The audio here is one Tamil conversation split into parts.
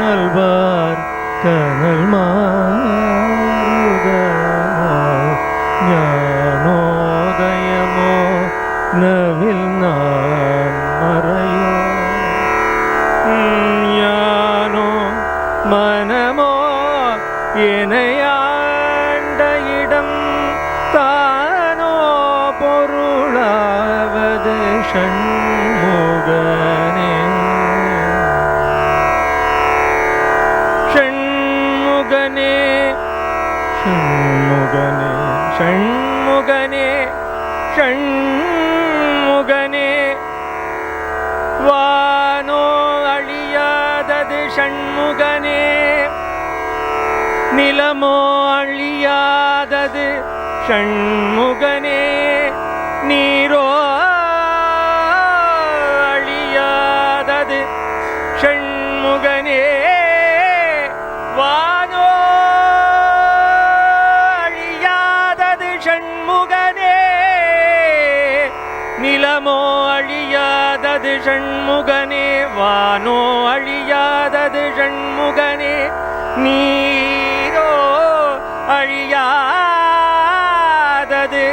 ஆழ்வார் கனல் மாறுதமோ ஞானோதயமோ நவில் நான் மறையோ ஞானோ மனமோ இணையாண்ட இடம் தானோ பொருளாவது ஷண்முகனே ஷண்முகனே ஷண்முகனே ஷண்முகனே ஷண்முகனே வானோ அழியாதது ஷண்முகனே நிலமோ அழியாதது ஷண்முகனே நீரோ அழியாதது ஷண்முகனே வானோ அழியாதது ஷண்முகனே நிலமோ அழியாதது ஷண்முகனே வானோ அழியாதது ஷண்முகனே நீரோ அழியாதது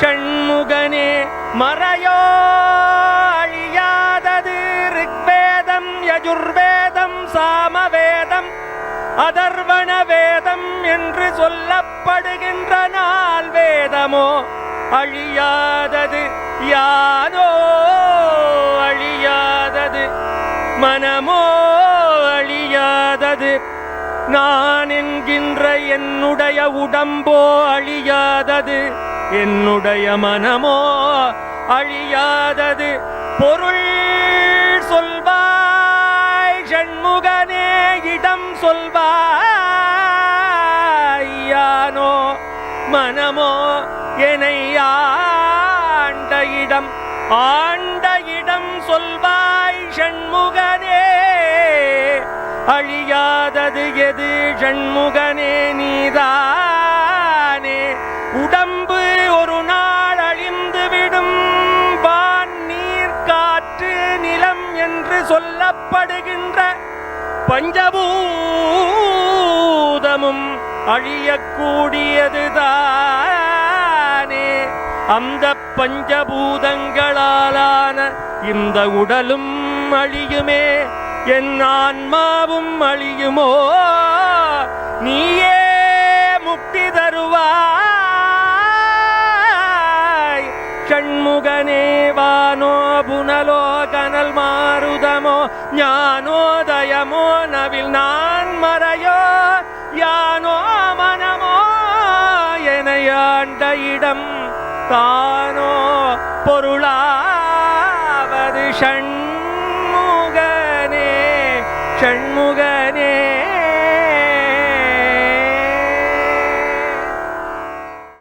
ஷண்முகனே மறையோ அழியாதது ரிக்வேதம் யஜுர்வேதம் சாமவேதம் அதர்வண வேதம் என்று சொல்லப்படுகின்ற நால் வேதமோ அழியாதது யானோ அழியாதது மனமோ அழியாதது நான் என்கின்ற என்னுடைய உடம்போ அழியாதது என்னுடைய மனமோ அழியாதது பொருள் சொல்வாய் ஷண்முகனே இடம் சொல்வாய் யானோ மனமோ என்னை ஆண்ட இடம் சொல்வாய் ஷண்முகனே அழியாதது எது ஷண்முகனே நீதானே உடம்பு ஒரு நாள் அழிந்து விடும் வான் நீர் காற்று நிலம் என்று சொல்லப்படுகின்ற பஞ்சபூதமும் அழியக்கூடியதுதானே அந்த பஞ்சபூதங்களாலான இந்த உடலும் அழியுமே என் ஆன்மாவும் அழியுமோ நீயே முக்தி தருவாய் ஷண்முகனே வானோ புனலோ கனல் மாருதமோ ஞானோதயமோ நவில் நான் மறையோ யானோ மனமோ எனையாண்ட இடம் தானோ பொருளாவது ஷண்முகனே ஷண்முகனே